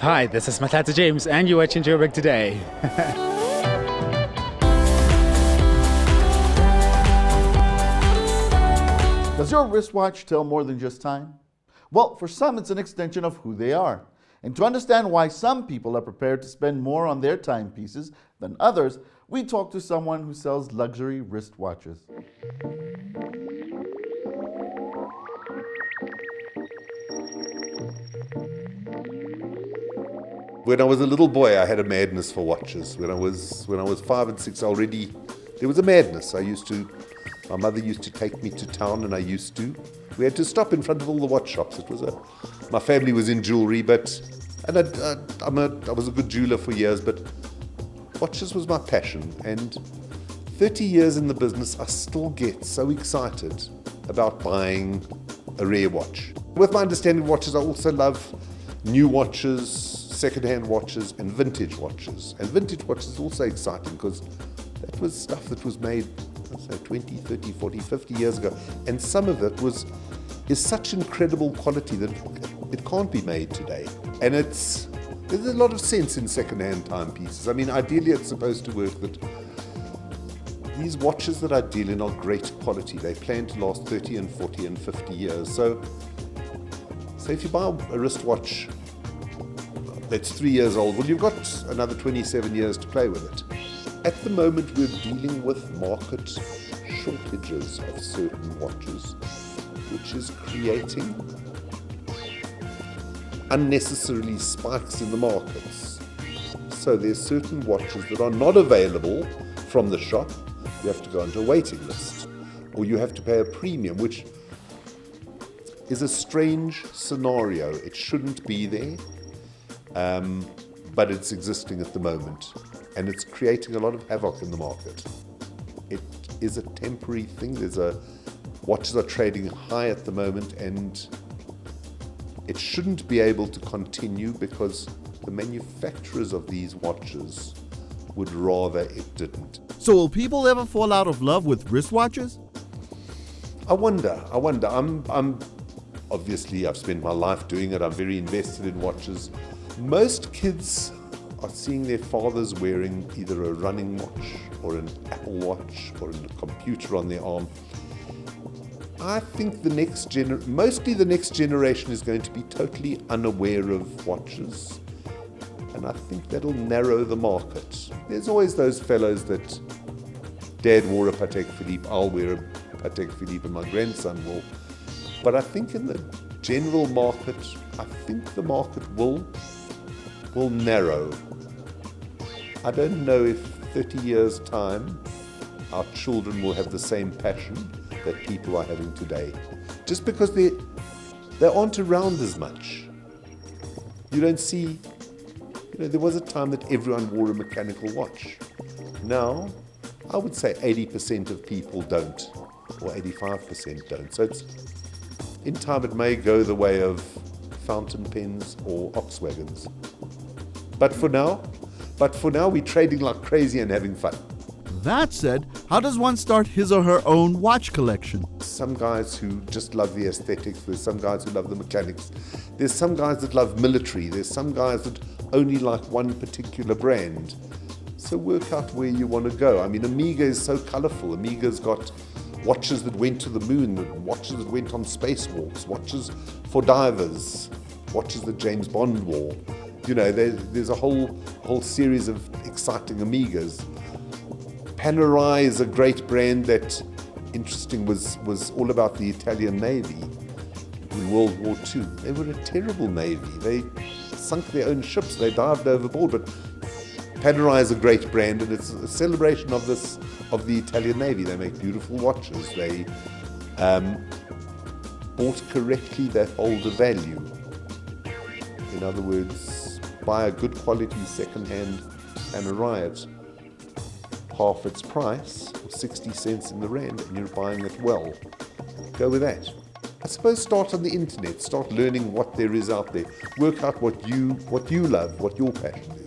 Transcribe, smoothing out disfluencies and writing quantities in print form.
Hi, this is Matata James, and you're watching Joburg Today. Does your wristwatch tell more than just time? Well, for some, it's an extension of who they are. And to understand why some people are prepared to spend more on their timepieces than others, we talk to someone who sells luxury wristwatches. When I was a little boy, I had a madness for watches. When I was 5 and 6, there was a madness. My mother used to take me to town, and we had to stop in front of all the watch shops. My family was in jewelry, I was a good jeweler for years, but watches was my passion. And 30 years in the business, I still get so excited about buying a rare watch. With my understanding of watches, I also love new watches, second-hand watches, and vintage watches. And vintage watches is also exciting because that was stuff that was made, let's say, 20, 30, 40, 50 years ago. And some of it is such incredible quality that it can't be made today. And there's a lot of sense in second-hand timepieces. I mean, ideally it's supposed to work that these watches that I deal in are great quality. They plan to last 30 and 40 and 50 years. So if you buy a wristwatch that's 3 years old, well, you've got another 27 years to play with it. At the moment, we're dealing with market shortages of certain watches, which is creating unnecessarily spikes in the markets. So there's certain watches that are not available from the shop. You have to go onto a waiting list, or you have to pay a premium, which is a strange scenario. It shouldn't be there, but it's existing at the moment, and it's creating a lot of havoc in the market. It is a temporary thing. Watches are trading high at the moment, and it shouldn't be able to continue because the manufacturers of these watches would rather it didn't. So will people ever fall out of love with wristwatches? I wonder. I'm obviously, I've spent my life doing it. I'm very invested in watches. Most kids are seeing their fathers wearing either a running watch or an Apple Watch or a computer on their arm. I think mostly the next generation is going to be totally unaware of watches, and I think that'll narrow the market. There's always those fellows that Dad wore a Patek Philippe, I'll wear a Patek Philippe, and my grandson will. But I think in the general market, I think the market will narrow. I don't know if 30 years' time, our children will have the same passion that people are having today. Just because they aren't around as much. You don't see, there was a time that everyone wore a mechanical watch. Now, I would say 80% of people don't, or 85% don't. So in time it may go the way of fountain pens or Volkswagens. But for now, we're trading like crazy and having fun. That said, how does one start his or her own watch collection? Some guys who just love the aesthetics, there's some guys who love the mechanics, there's some guys that love military, there's some guys that only like one particular brand. So work out where you want to go. I mean, Omega is so colorful. Omega's got watches that went to the moon, watches that went on spacewalks, watches for divers, watches that James Bond wore. There's a whole series of exciting Omegas. Panerai is a great brand that, interesting, was all about the Italian Navy in World War II. They were a terrible Navy. They sunk their own ships. They dived overboard. But Panerai is a great brand, and it's a celebration of the Italian Navy. They make beautiful watches. They bought correctly, they hold a value. In other words, buy a good quality second-hand Panerai at half its price, or 60 cents in the rand, and you're buying it well. Go with that. I suppose start on the internet, start learning what there is out there. Work out what you love, what your passion is.